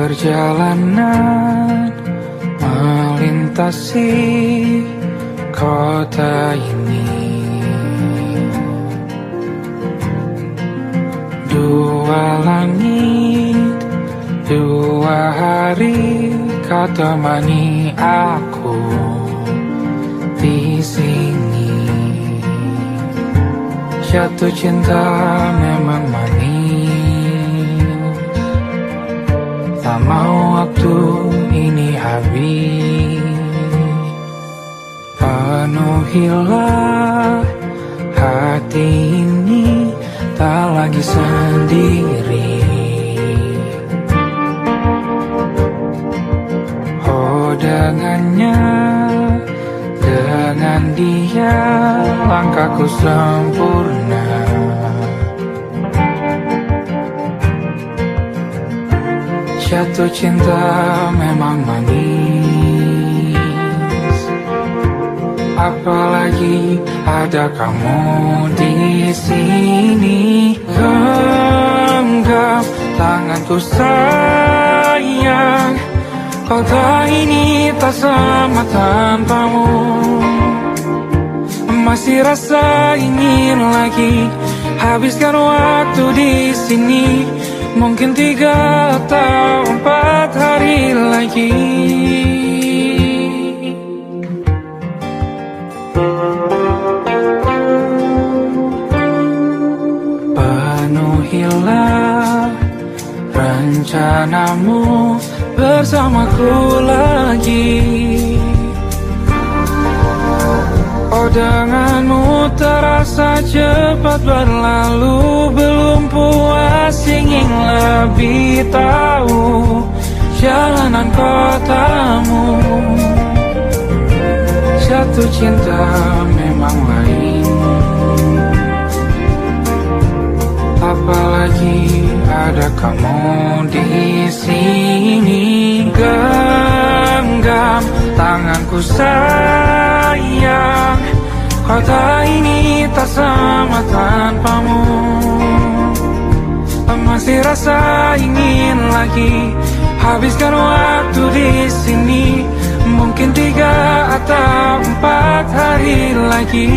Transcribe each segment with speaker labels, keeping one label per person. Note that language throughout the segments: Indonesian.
Speaker 1: Perjalanan melintasi kota ini, dua langit, dua hari kau temani aku di sini. Jatuh cinta memang manis, tak mau waktu ini habis. Penuhilah hati ini, tak lagi sendiri. Oh dengannya, dengan dia langkahku sempurna. Jatuh cinta memang manis, apalagi ada kamu di sini. Genggam tanganku sayang, kota ini tak sama tanpamu. Masih rasa ingin lagi habiskan waktu di sini. Mungkin 3 atau 4 hari lagi. Penuhilah rencanamu bersamaku lagi. Oh denganmu terasa cepat berlalu, belum puas ingin lebih tahu jalanan kotamu. Jatuh cinta memang lain, apalagi ada kamu di sini. Genggam tanganku sayang, kota ini tak sama tanpamu. Masih rasa ingin lagi habiskan waktu di sini. Mungkin 3 atau 4 hari lagi.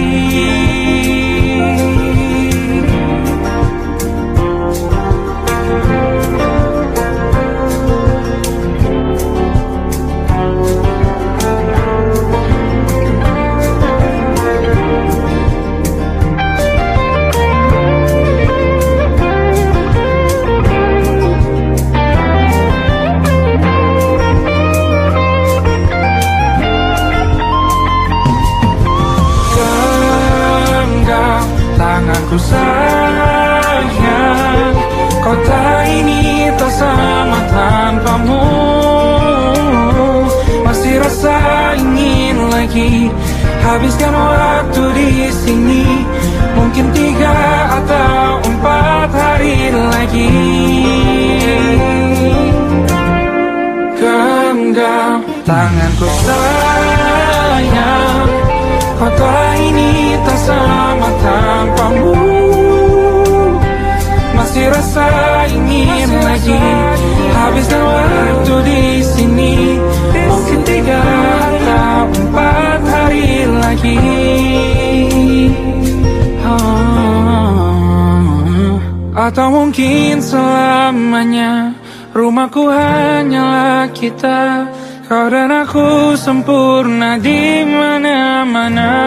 Speaker 1: Tanganku sayang, kota ini tak sama tanpamu. Masih rasa ingin lagi habiskan waktu di sini. Mungkin 3 atau 4 hari lagi. Genggam tanganku sayang, kota ini tak sama tanpamu. Masih rasa ingin lagi habiskan waktu di sini. Mungkin 3 atau 4 hari lagi. Atau mungkin selamanya. Rumahku hanyalah kita, kau dan aku sempurna di mana-mana.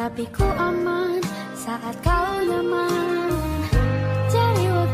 Speaker 2: Tapi ku aman saat kau nyaman. Jadi waktu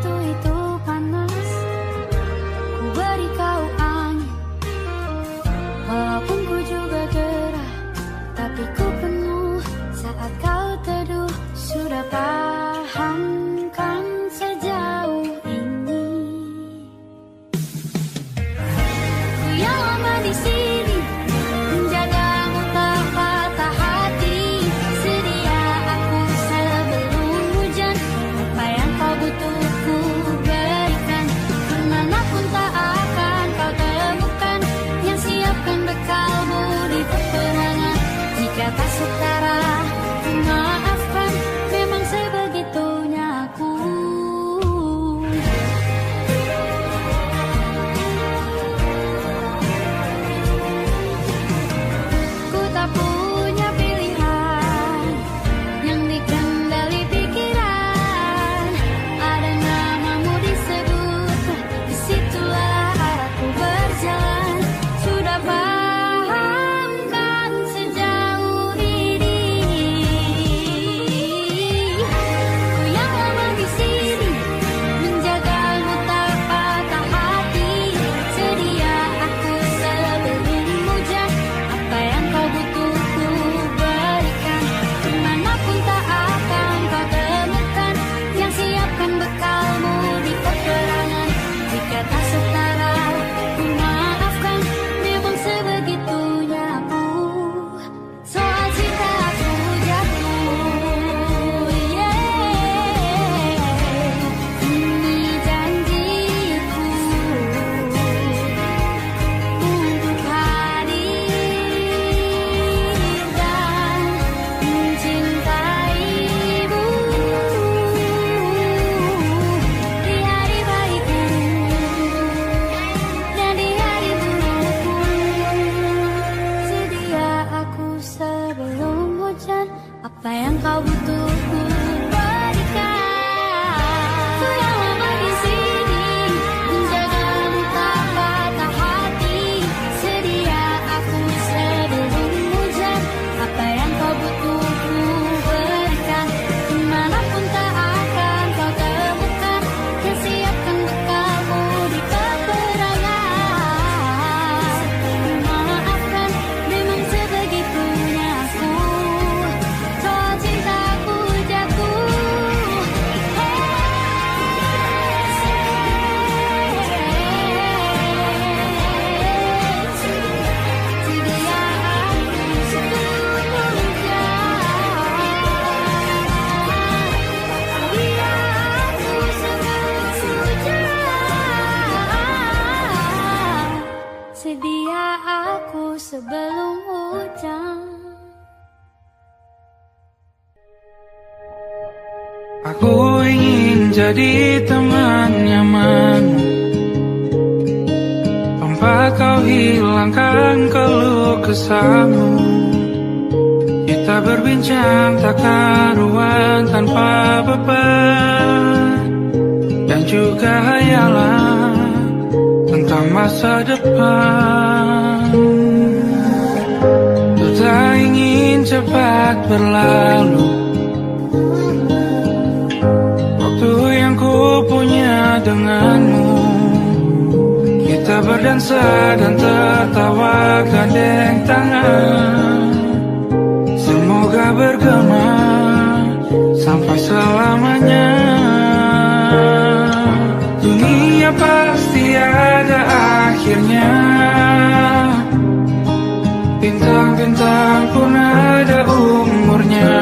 Speaker 1: Aku ingin jadi teman nyamanmu, tempat kau hilangkan keluh kesahmu. Kita berbincang tak karuan tanpa beban, dan juga hayalan tentang masa depan. Ku tak ingin cepat berlalu waktu yang ku punya denganmu. Kita berdansa dan tertawa gandeng tangan, semoga bergema sampai selamanya. Dunia pasti ada akhirnya, bintang-bintang pun ada umurnya.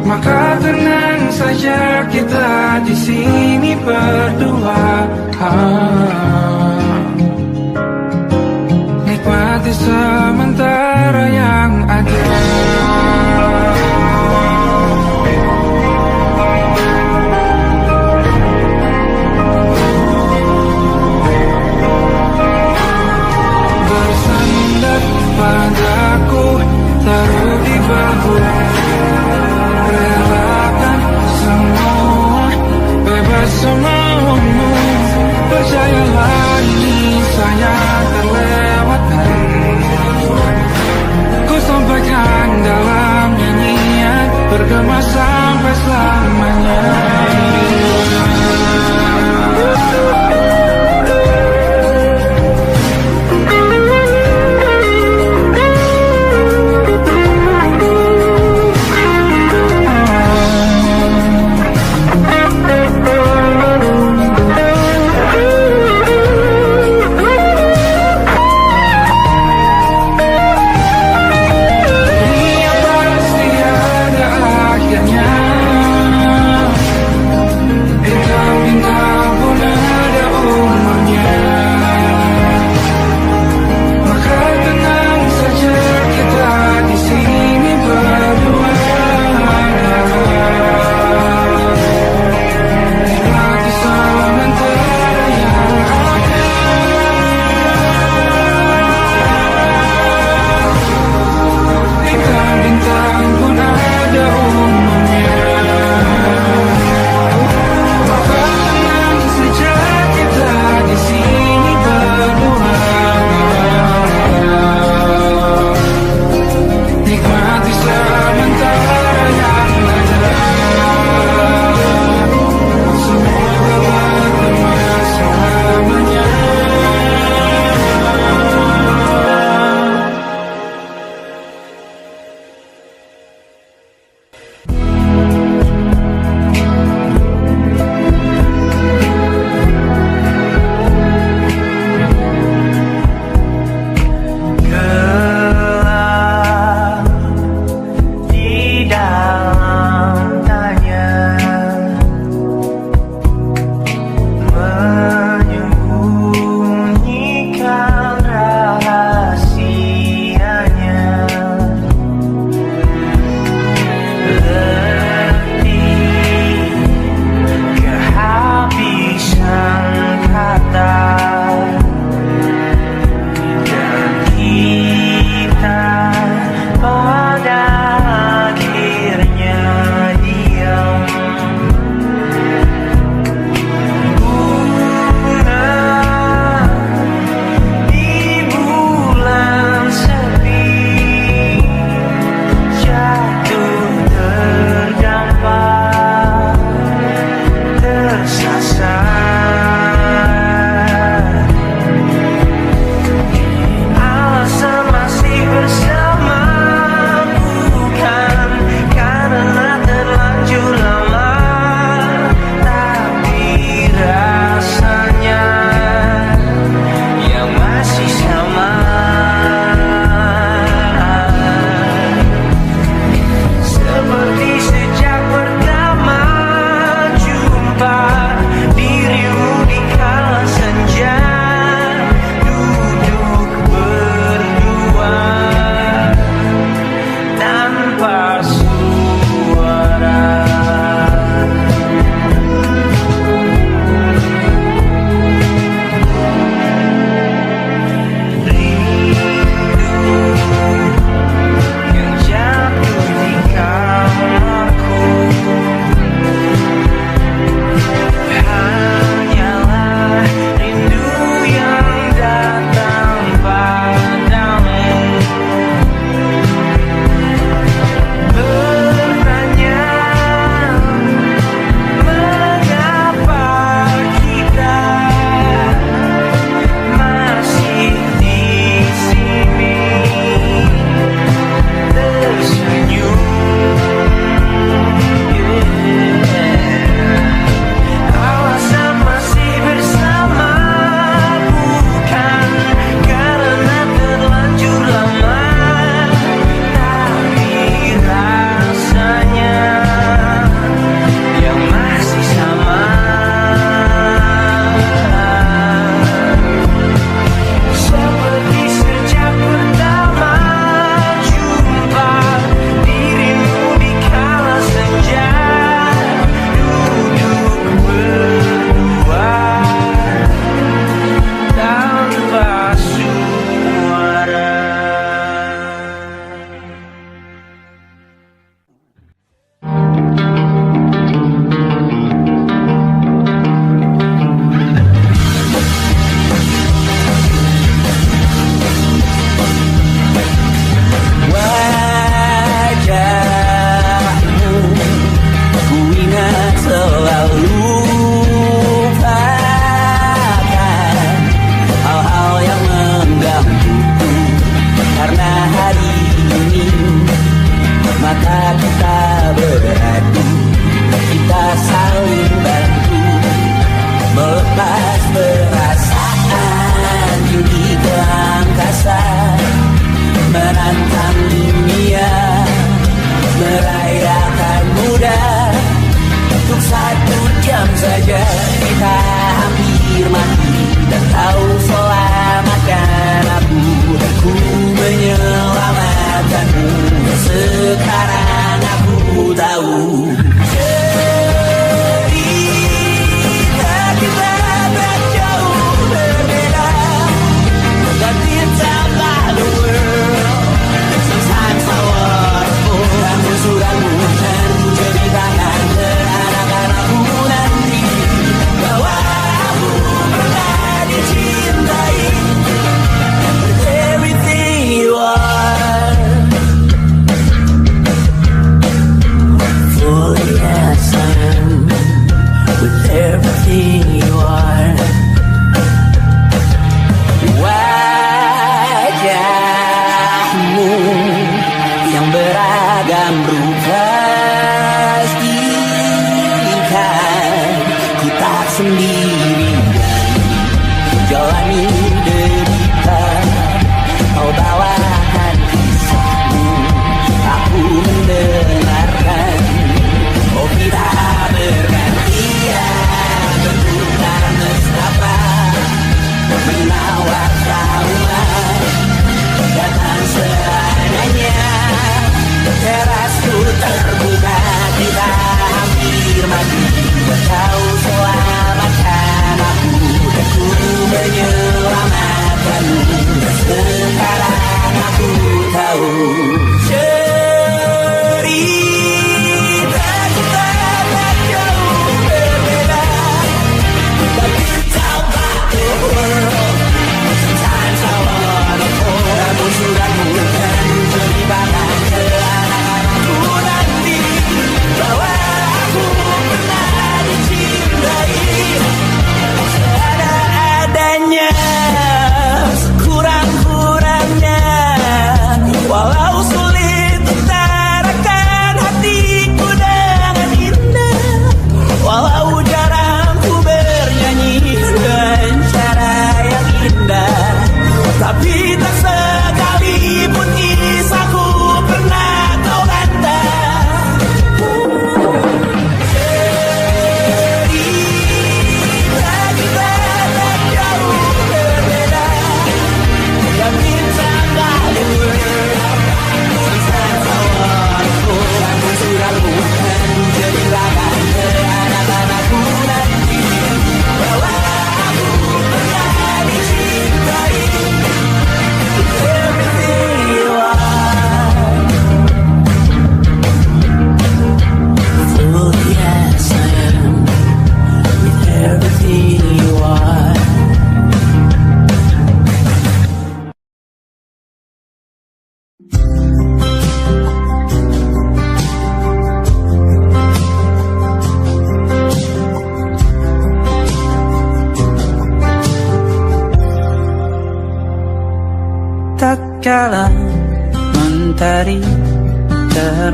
Speaker 1: Maka tenang saja kita di sini berdua, nikmati sementara yang ada. Bersandar padaku, taruh di bahu, relakan semua, bebas semaumu. Percayalah ini saya terlewatkan, ku sampaikan dalam nyanyian, bergema sampai selamanya.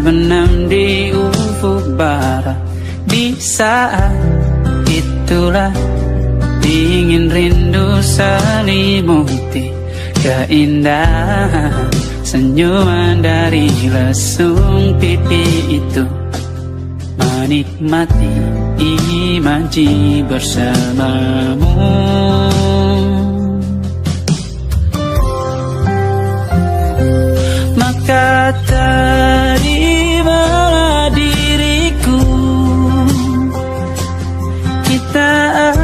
Speaker 2: terbenam di ufuk barat. Di saat itulah dingin rindu selimuti keindahan senyuman dari lesung pipi itu. Menikmati imaji bersamamu. Maka terimalah diriku, kita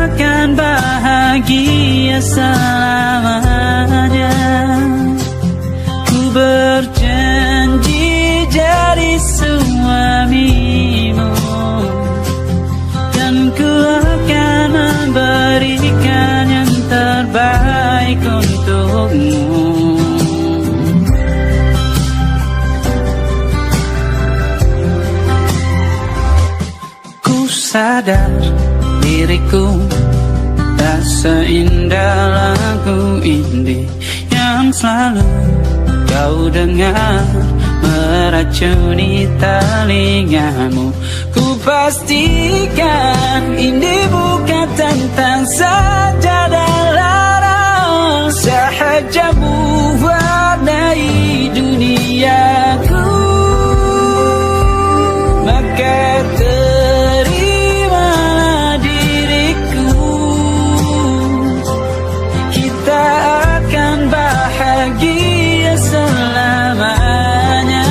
Speaker 2: akan bahagia selamanya. Ku berjanji jadi suamimu, dan ku akan memberikan yang terbaik untukmu. Sadar diriku tak seindah lagu ini yang selalu kau dengar meracuni telingamu. Ku pastikan ini bukan tentang saja dan lara, sahaja mewarnai duniaku. Maka bahagia selamanya.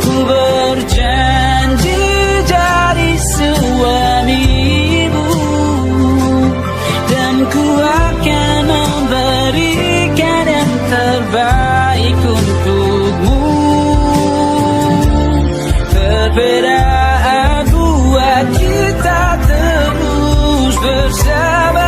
Speaker 2: Ku berjanji jadi suamimu, dan ku akan memberikan yang terbaik untukmu. Perbedaan buat kita terus bersama.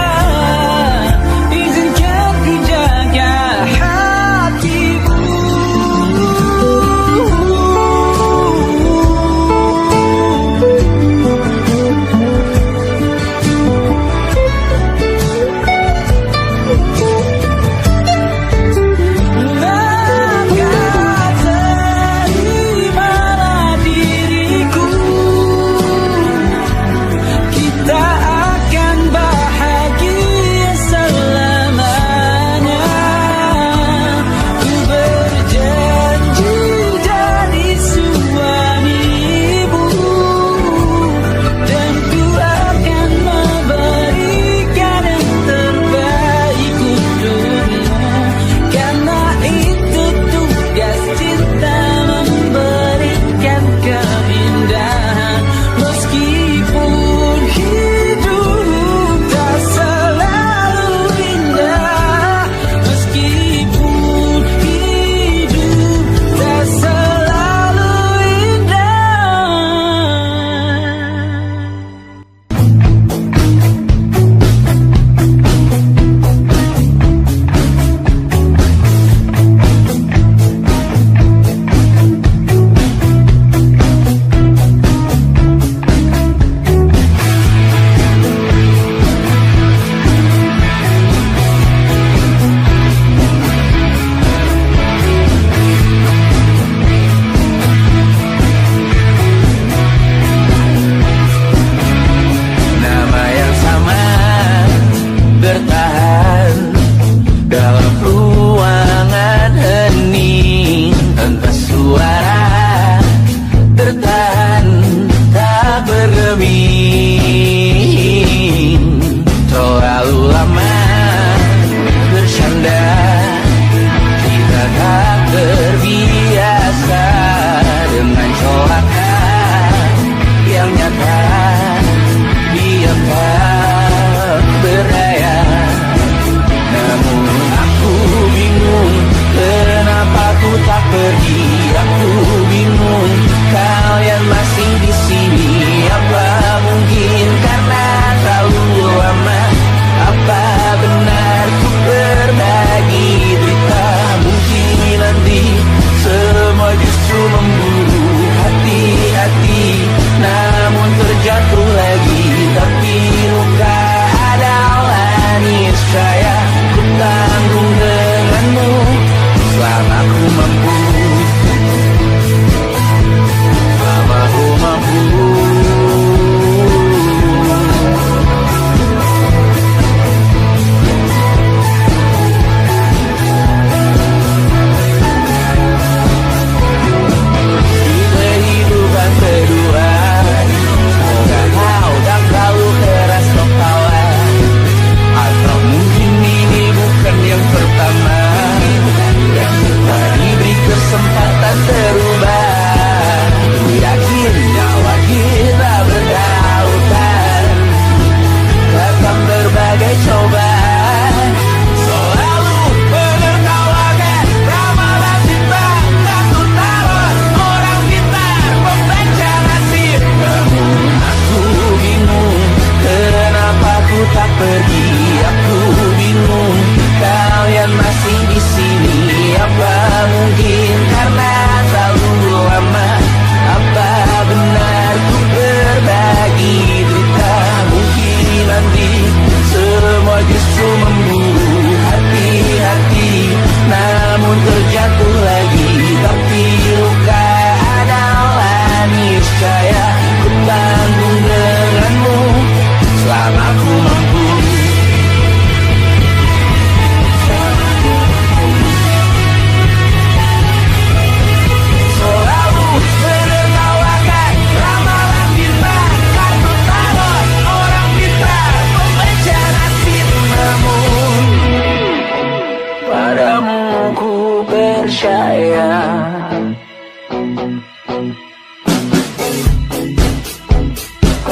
Speaker 2: Kita akan bahagia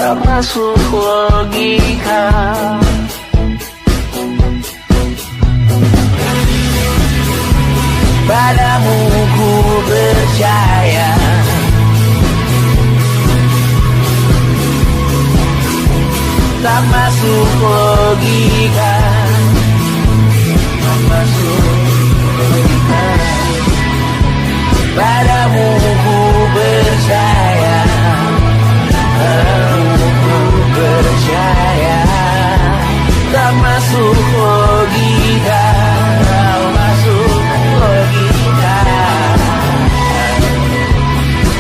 Speaker 2: tak masuk logika. Padamu ku percaya, tak masuk logika, tak masuk logika. Padamu ku percaya, padamu ku percaya, tak masuk logika, tak masuk logika.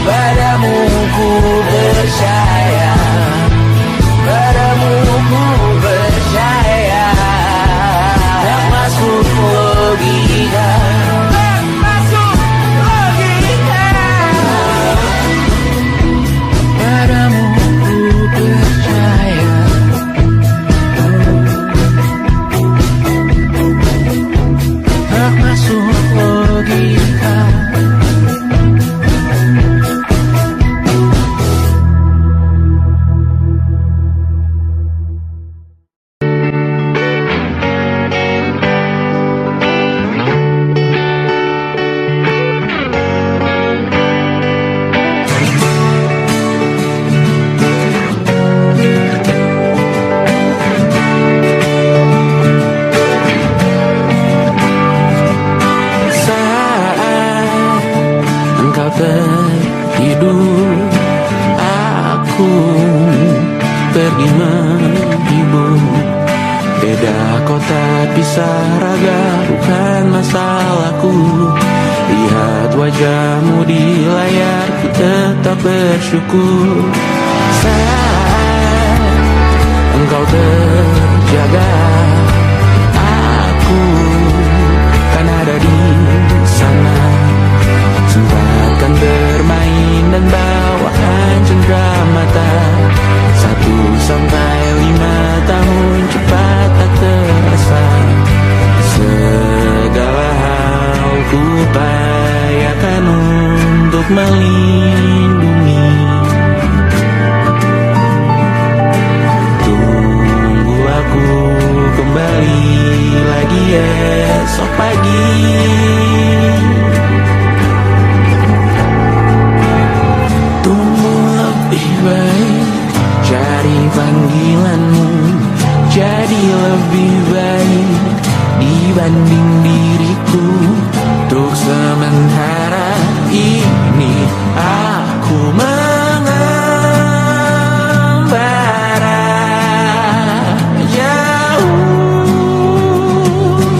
Speaker 2: Padamu ku percaya, padamu ku percaya, tak masuk logika, tak masuk logika. Padamu ku percaya, tak masuk logika. Tertidur, aku pergi menghibur. Beda kota pisah raga, bukan masalahku. Lihat wajahmu di layar, ku tetap bersyukur. Saat engkau terjaga, aku kan ada di sana. Sempatkan bermain dan bawaan cenderamata. 1 sampai 5 tahun cepat tak terasa. Segala hal ku upayakan untuk melindungi. Tunggu aku kembali lagi esok pagi. Cari panggilanmu jadi lebih baik dibanding diriku. Untuk sementara ini aku mengembara jauh.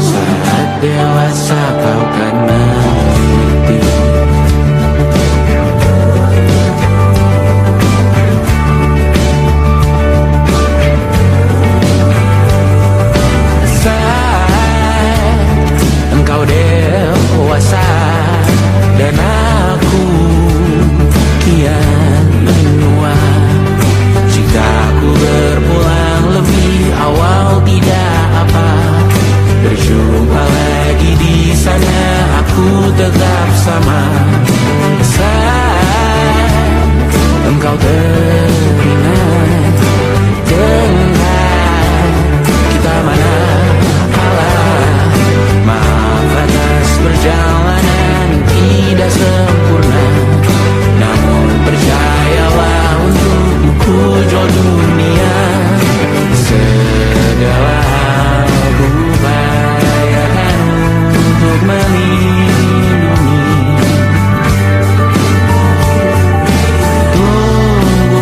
Speaker 2: Saat dewasa kau kan mengerti. Engkau dewasa dan aku kian menua. Jika aku berpulang lebih awal tidak apa. Berjumpa lagi di sana, aku tetap sama. Saat engkau teringat dengan kita mana maaf atas perjalanan tidak sempurna. Namun percayalah untukmu ku jual dunia. Segala hal ku upayakan untuk melindungi. Tunggu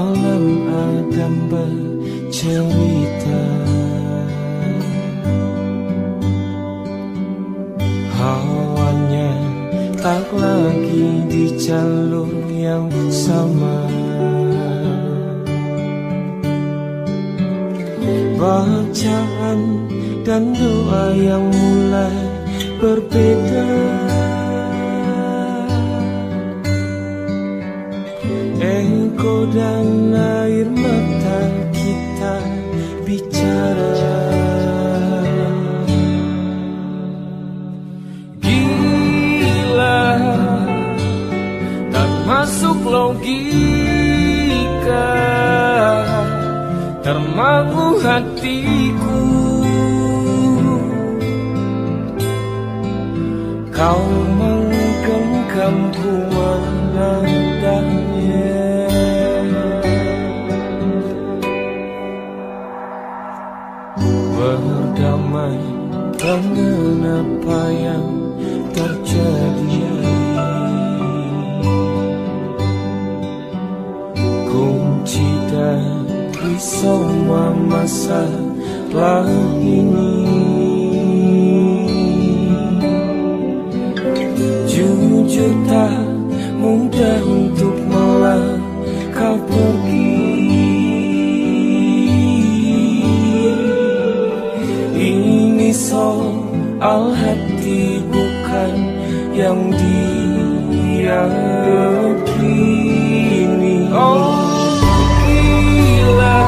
Speaker 3: malam Adam bercerita, hawanya tak lagi di jalur yang sama. Bacaan dan doa yang mulai berbeda. Ego dan air mata kita bicara. Gila, tak masuk logika, termangu hatiku. Kau menggenggamku menadanya. Berdamai dengan apa yang terjadi. Kunci dari semua masalah ini, jujur tak mudah untuk melangkah pergi. Ini soal hati bukan yang diyakini. Oh gila,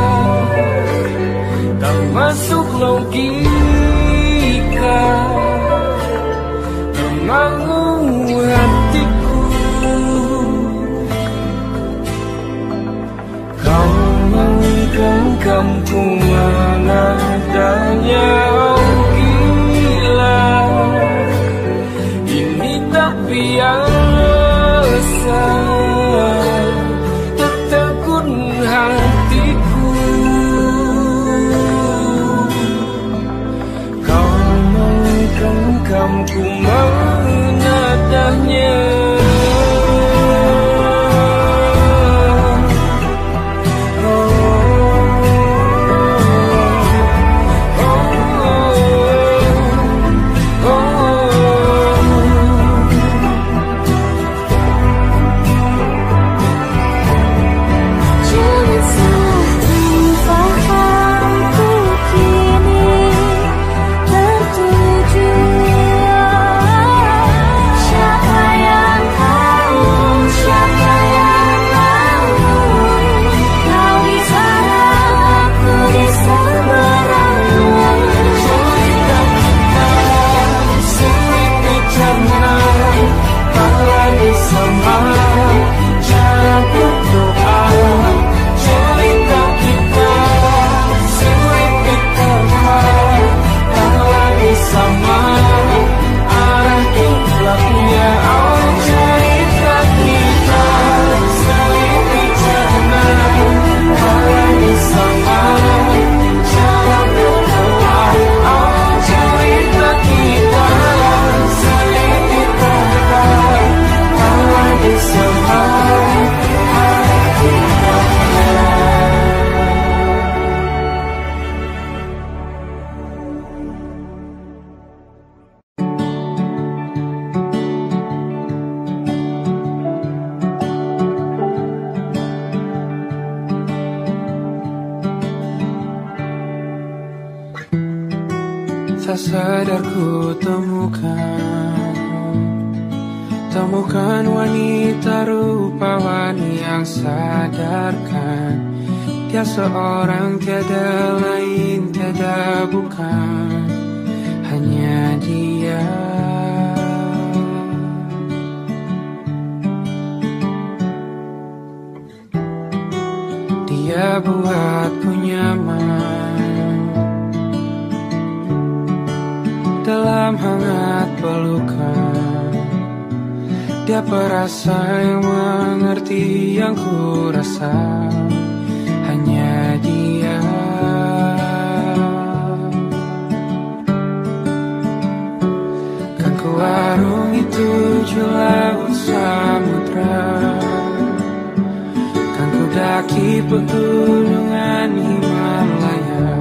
Speaker 3: tak masuk logika, termangu hatiku. Kau menggenggamku menadanya. Oh gila, ini tak biasa, tertegun hatiku. Kau menggenggamku menadanya.
Speaker 1: Tak sadar ku temukan wanita rupawan yang sadarkan dia seorang, tiada lain, tiada bukan, hanya dia. Dia buatku nyaman dalam hangat pelukan. Dia perasa yang mengerti yang ku rasa, hanya dia. Kan ku arungi 7 laut samudra, kan ku daki pegunungan Himalaya.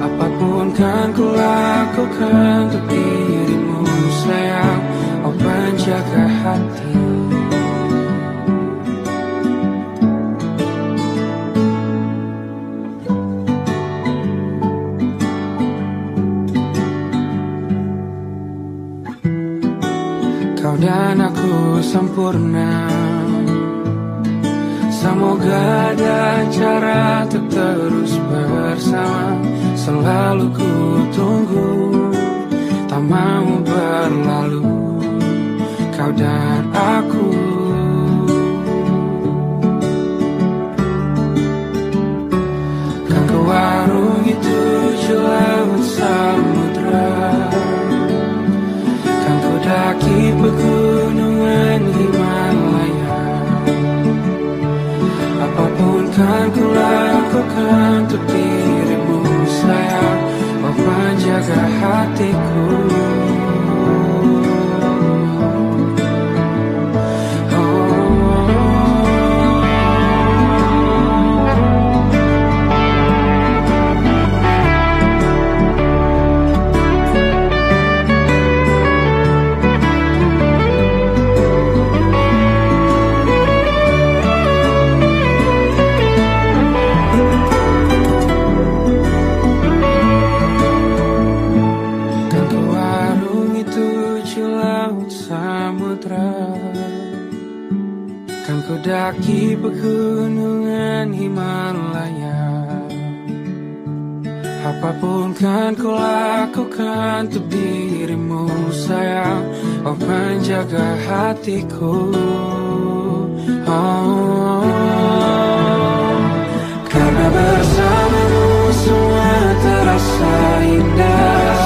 Speaker 1: Apapun kan ku lakukan untuk dirimu sayang, oh penjaga hati. Kau dan aku sempurna, semoga ada cara untuk terus bersama. Selalu ku tunggu, tak mau berlalu, kau dan aku. Kan ke warung itu laut samudra, kan ku daki pegunungan Himalaya. Apapun kan ku lakukan untuk dirimu sayang, oh penjaga hatiku. Kan ku daki pegunungan Himalaya. Apapun kan ku lakukan untuk dirimu sayang, oh penjaga hatiku. Oh, karena bersamamu semua terasa indah.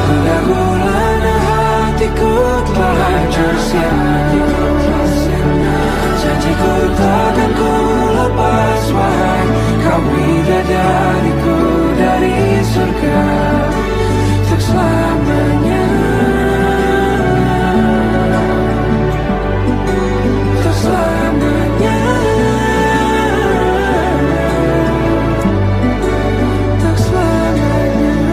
Speaker 1: Gundah gulana hatiku telah hancur sia-sia. Janjiku takkan ku lepas, wahai kau bidadariku dari surga untuk selamanya, untuk selamanya, untuk selamanya.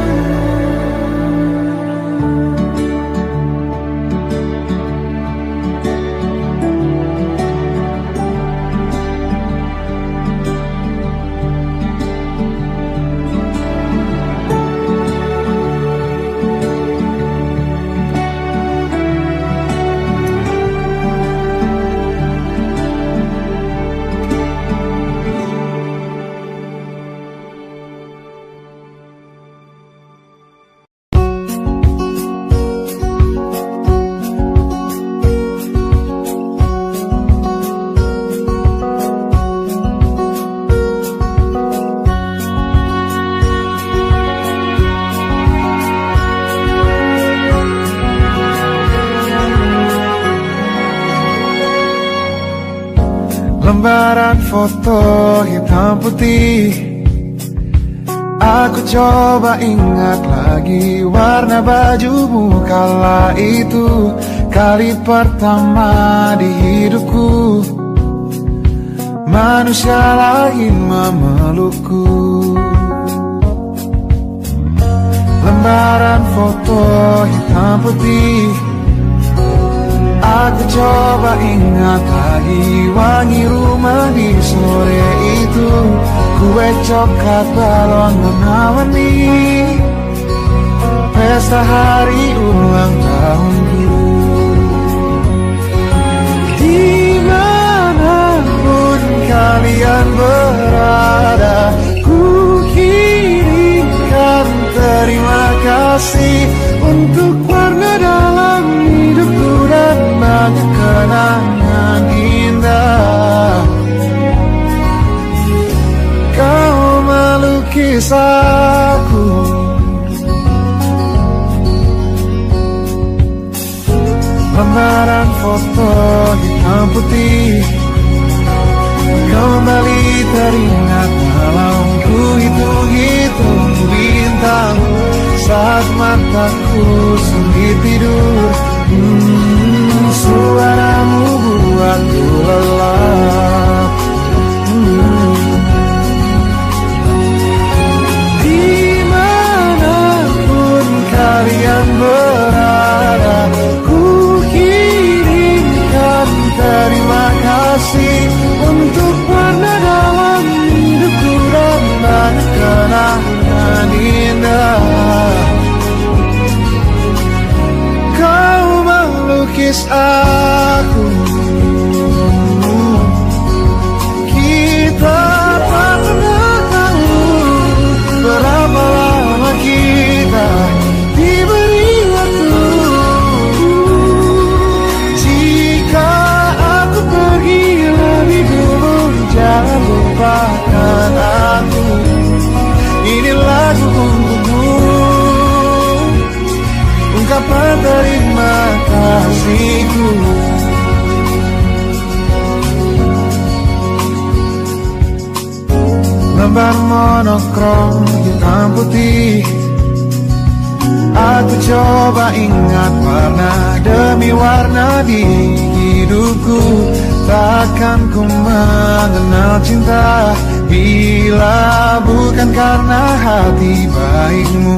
Speaker 4: Lembaran foto hitam putih, aku coba ingat lagi warna bajumu kala itu. Kali pertama di hidupku, manusia lain memelukku. Lembaran foto hitam putih, aku coba ingat lagi wangi rumah di sore itu. Kue coklat balon warna-warni, pesta hari ulang tahunku. Dimanapun kalian berada, ku kirimkan terima kasih untuk warna dalam hidupku dan banyak kenangan indah. Kau melukis aku, lembaran foto hitam putih kembali teringat malam ku hitung-hitung bintang saat mataku sulit tidur. Suaramu buatku lelah. dapat terima kasihku. Lembar monokrom hitam putih, aku coba ingat warna demi warna di hidupku. Takkan ku mengenal cinta bila bukan karena hati baikmu.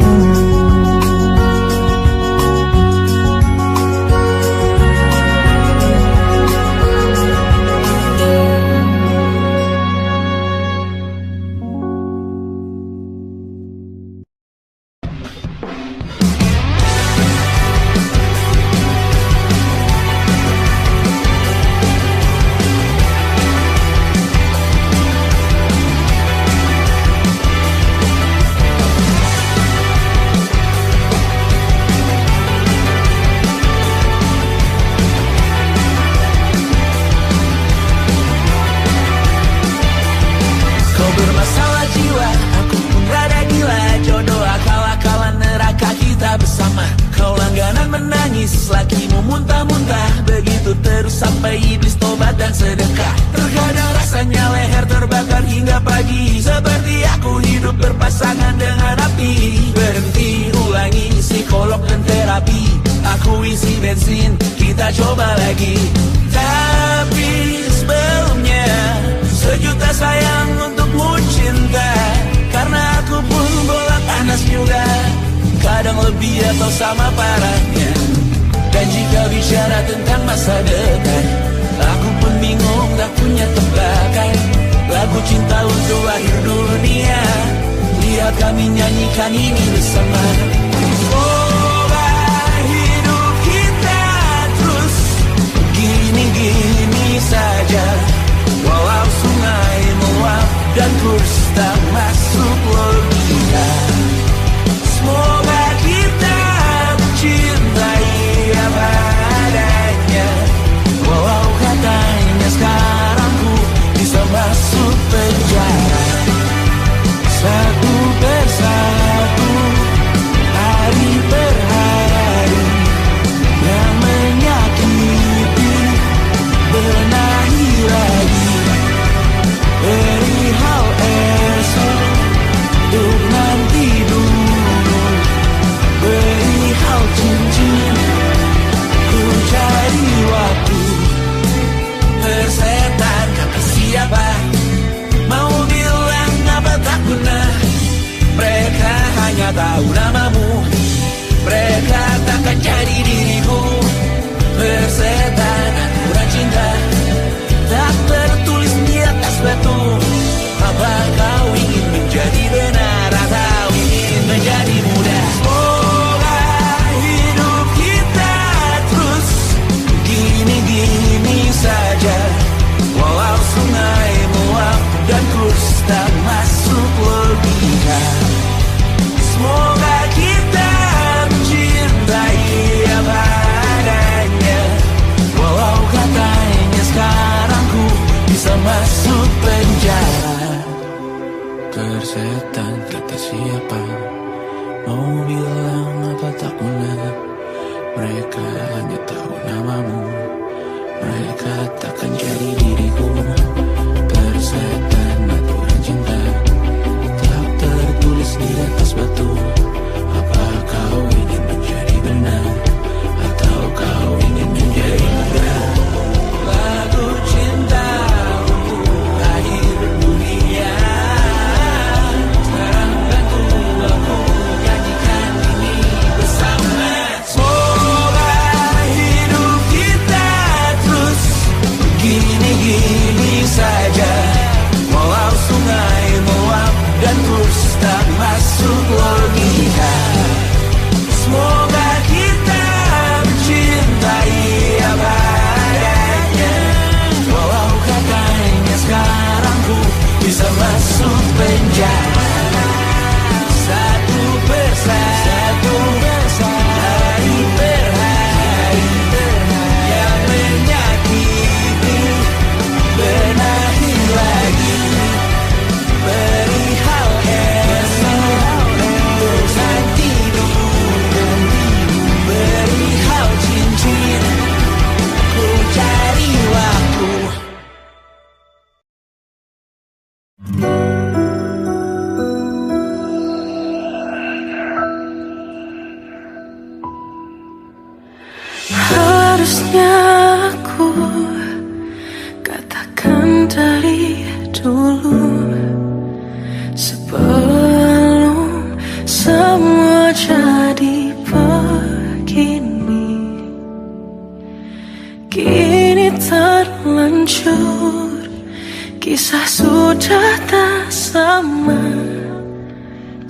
Speaker 3: Kisah sudah tak sama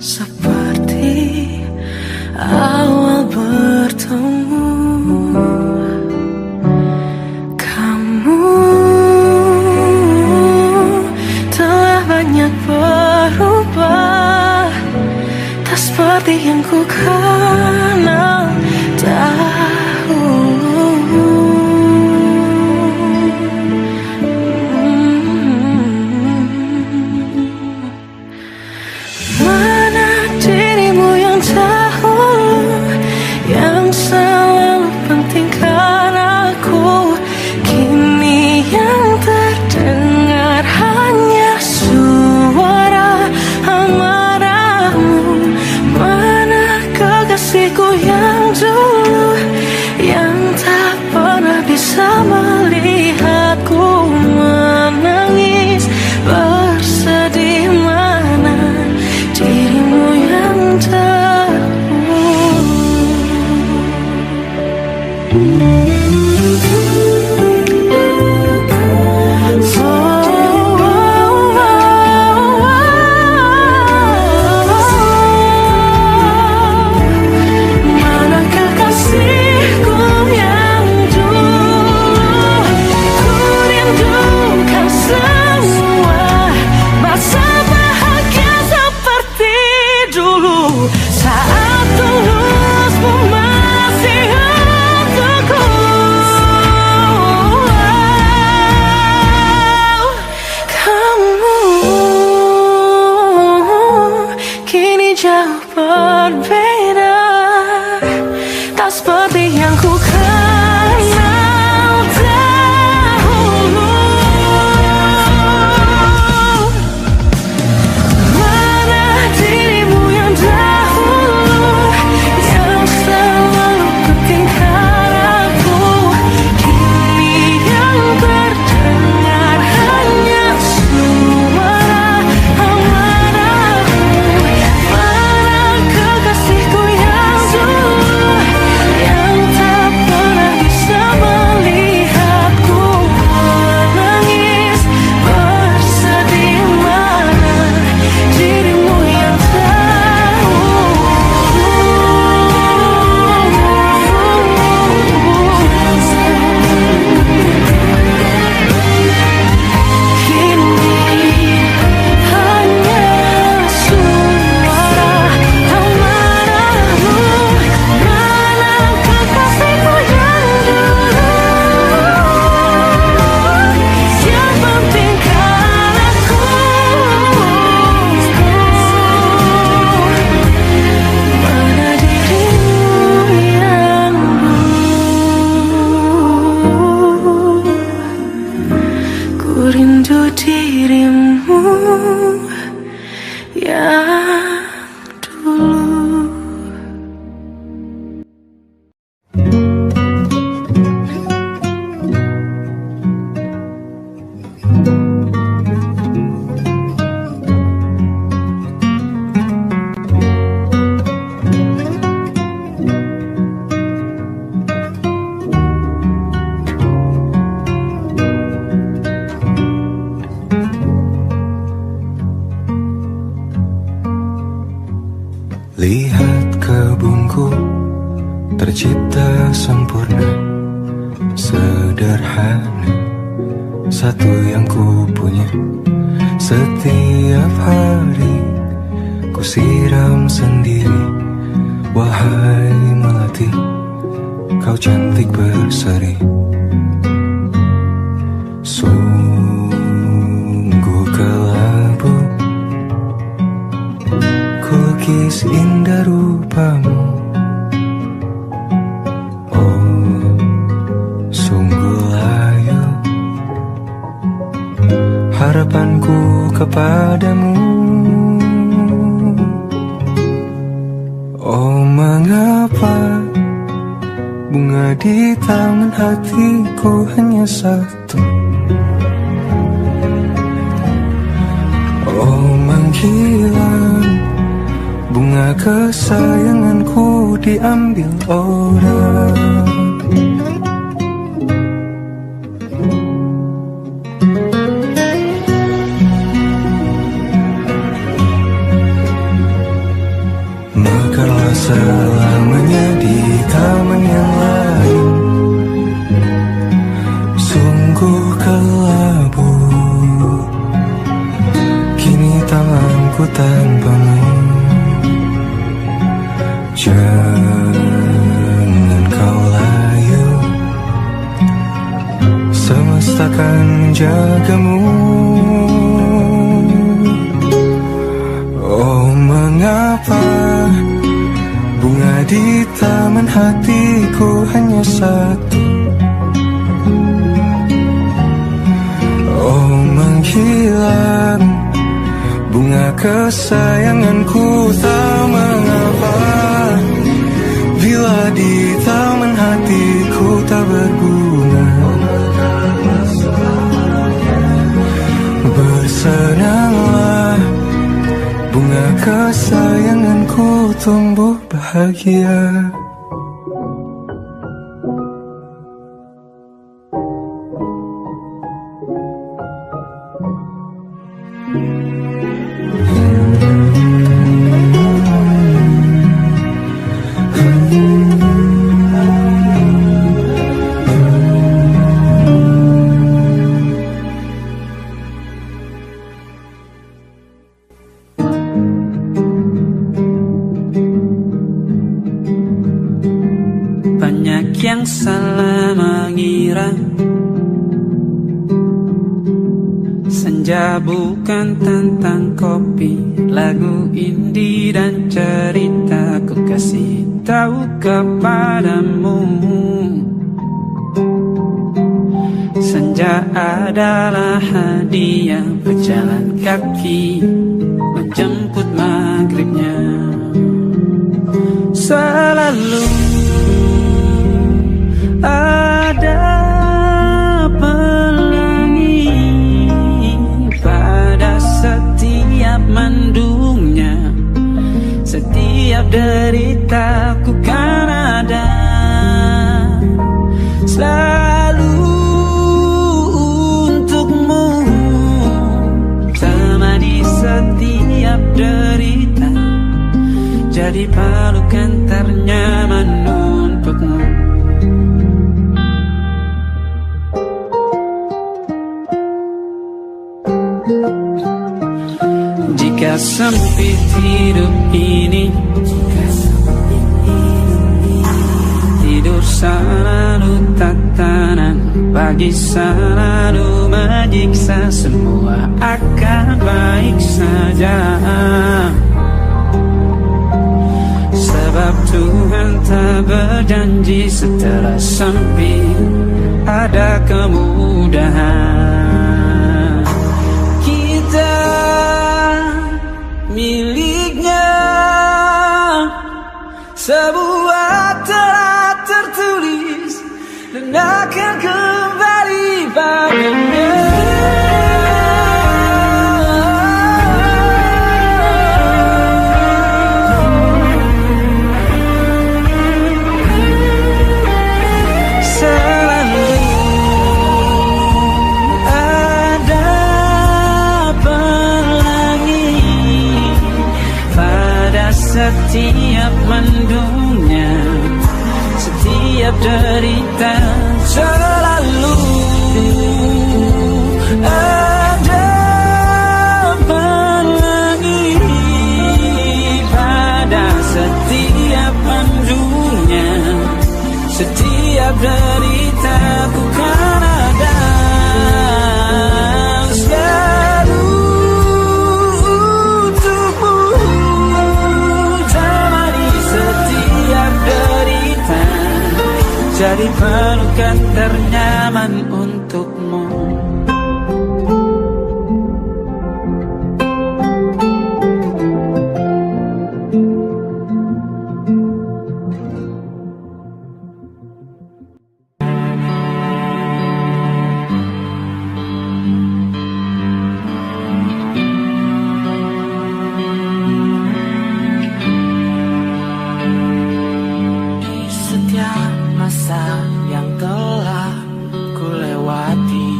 Speaker 3: seperti awal bertemu. Kamu telah banyak berubah, tak seperti yang ku kenal dahulu. Mana dirimu yang dahulu, yang selalu pentingkan aku, kini yang terdengar hanya suara amarahmu. Mana kekasihku yang dulu, yang tak pernah bisa melihatku menangis bersedih. Mana dirimu yang mana kekasihku yang dulu, ku rindukan semua masa bahagia seperti dulu, saat tulusmu masih untukku. Kamu kini jauh berbeda, tak seperti yang ku kenal dahulu. Mana dirimu yang dahulu, yang selalu pentingkan aku, kini yang terdengar hanya suara amarahmu. Mana kekasihku yang dulu, yang tak pernah bisa melihatku menangis bersedih. Mana dirimu yang kini hanya suara amarahmu. Mana kekasihku yang dulu, yang pentingkan aku, mana dirimu yang dulu, ku rindu dirimu yang dulu.
Speaker 4: Lihat kebunku tercipta sempurna, sederhana, satu yang ku punya. Setiap hari ku siram sendiri. Wahai melati, kau cantik berseri. Sungguh kelabu kulukis indah rupamu. Oh, sungguh layu harapanku kepadamu. Oh, mengapa bunga di tangan hatiku hanya satu? Oh, menghilang bunga kesayanganku diambil orang. aku tanpamu. Jangan kau layu, semesta akan menjagamu. Oh mengapa bunga di taman hatiku hanya satu. Oh menghilang bunga kesayanganku, tak mengapa bila di taman hatiku tak berbunga. Bersenanglah bunga kesayanganku tumbuh bahagia.
Speaker 5: Banyak yang salah mengira senja bukan tentang kopi, lagu indie dan cerita. Ku kasih tahu kepadamu, senja adalah hadiah berjalan kaki menjemput maghribnya. Selalu ada pelangi pada setiap mendungnya, setiap deritaku kan ada selalu untukmu, temani setiap derita, jadi pelukan ternyaman untukmu. Jika sempit hidup ini, tidur selalu tatanan, pagi selalu menyiksa, semua akan baik saja. Sebab Tuhan tak berjanji setelah sempit ada kemudahan. Kita miliknya sebuah telah tertulis dan akan kembali padanya. Setiap mendungnya, setiap derita, selalu ada pelangi pada setiap mendungnya, setiap derita ku kan ada selalu untukmu. Jadi pelukan ternyaman untukmu.
Speaker 3: Masa yang telah ku lewati,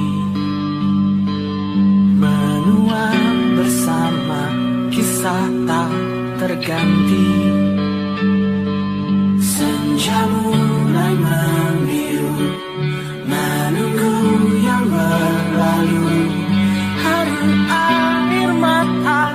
Speaker 3: menua bersama kisah tak terganti. Senja mulai membiru, menunggu yang berlalu. Hari air mata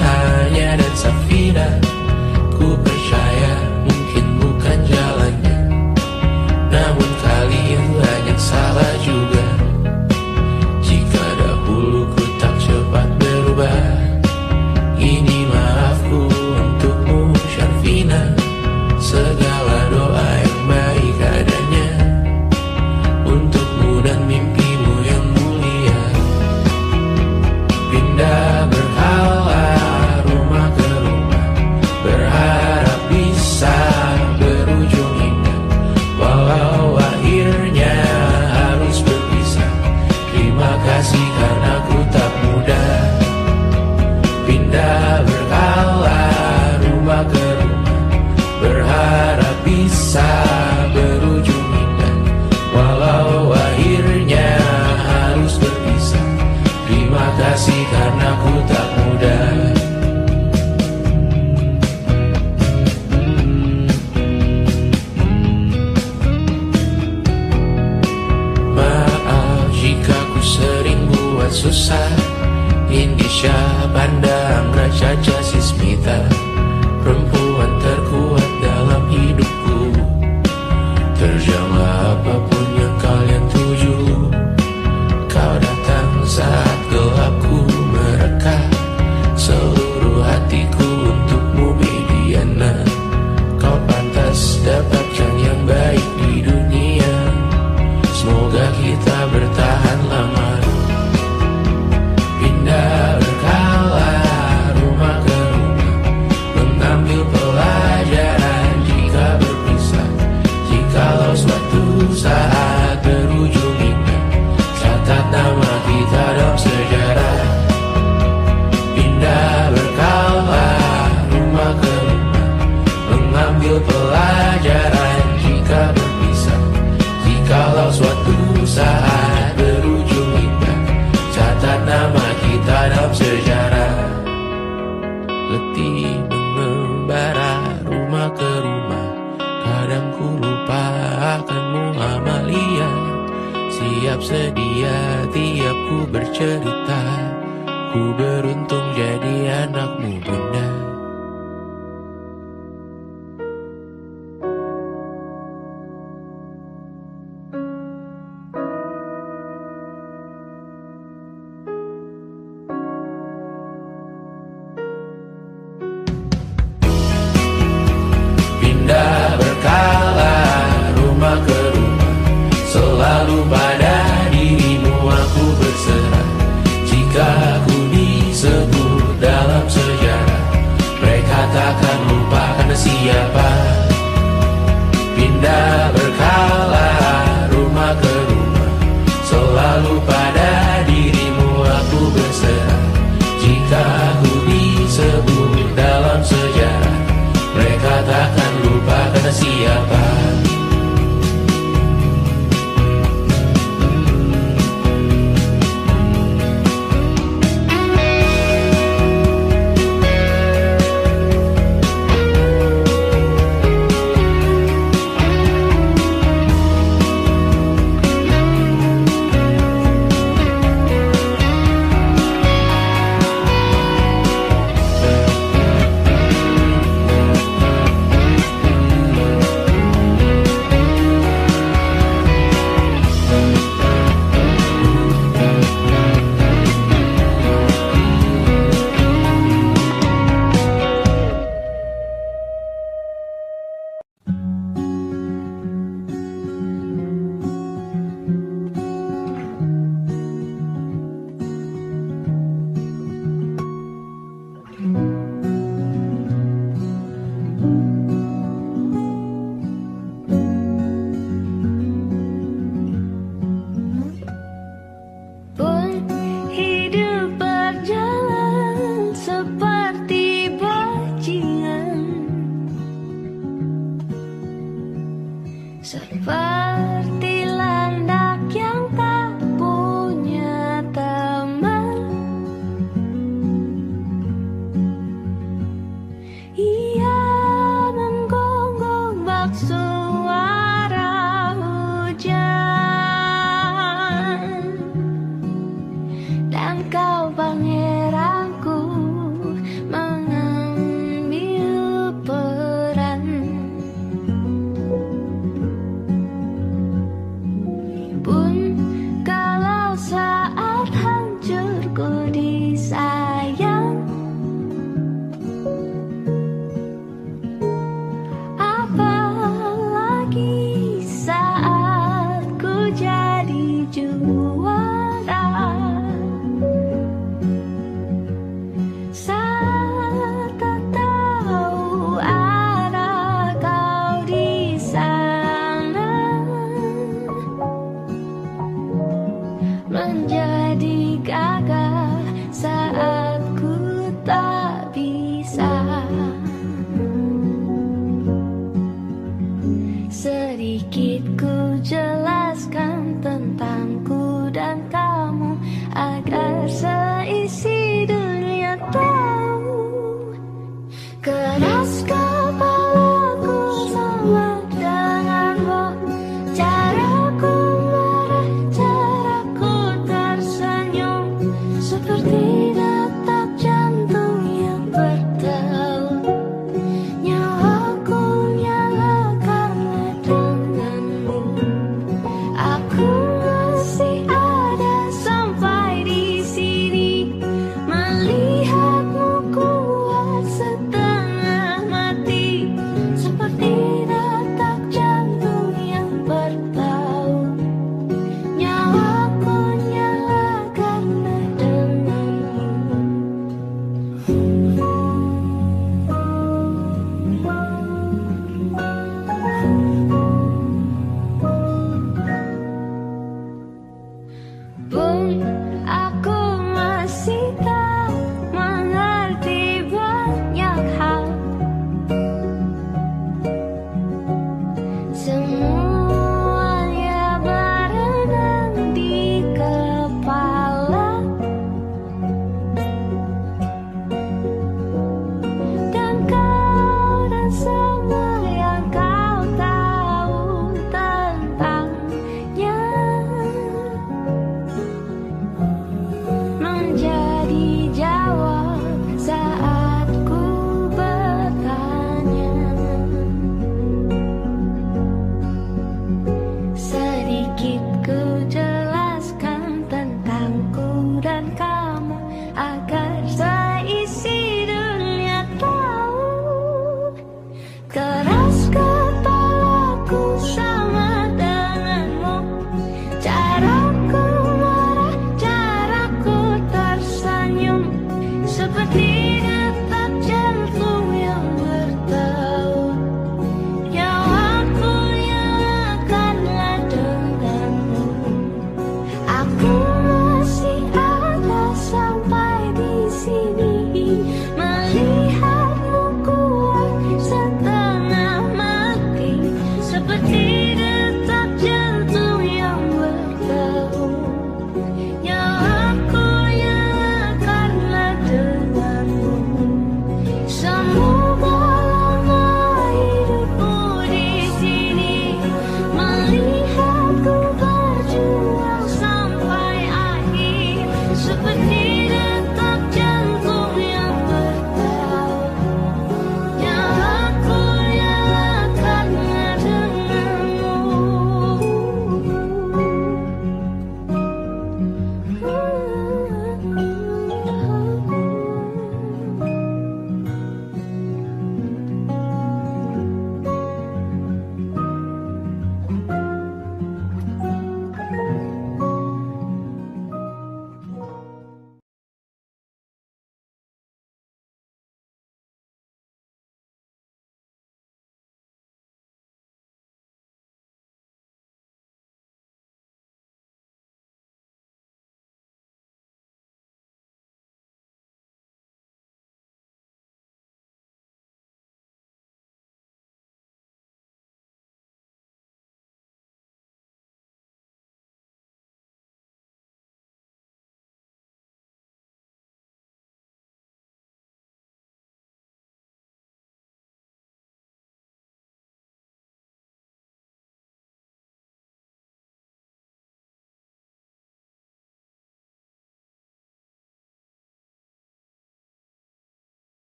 Speaker 2: hanya dan Safina. Ku percaya mungkin bukan jalannya, namun kali yang banyak salah juga. Jika dahulu ku tak cepat berubah, ini maafku untukmu Syarfina. Segala doa yang baik adanya untukmu dan mimpimu yang mulia. Pindah berhala rumah ke rumah, berharap bisa berujung indah. Walau akhirnya harus berpisah, terima kasih karena ku tak mudah. Pindah berhala rumah ke rumah, berharap bisa berujung indah. Walau akhirnya harus berpisah, terima kasih karena ku tak mudah. Maaf jika ku sering buat susah. Indisha pandang Caca Sismita, perempuan terkuat dalam hidupku. Terjanglah apapun yang kalian tuju. Kau datang saat gelapku mereka, seluruh hatiku untukmu Mediana. Kau pantas dapatkan yang baik di dunia, semoga kita bertahan lama. Pindah berkala rumah ke rumah, mengambil pelajaran jika berpisah. Jikalau suatu saat berujung indah, catat nama kita dalam sejarah. Pindah berkala rumah ke rumah, mengambil pelajaran jika berpisah. Jikalau suatu saat berujung indah, catat nama kita dalam sejarah. Letih mengembara rumah ke rumah, kadang ku lupa akanmu Amalia. Siap sedia tiap ku bercerita, ku beruntung jadi anakmu bunda. Pindah berkala rumah ke rumah, selalu pada dirimu aku berserah. Jika aku disebut dalam sejarah, mereka takkan lupa karena siapa. Pindah berkala rumah ke rumah, selalu pada dirimu aku berserah. Jika aku disebut dalam sejarah, mereka takkan lupa karena siapa.
Speaker 3: Pun hidup berjalan sepanjang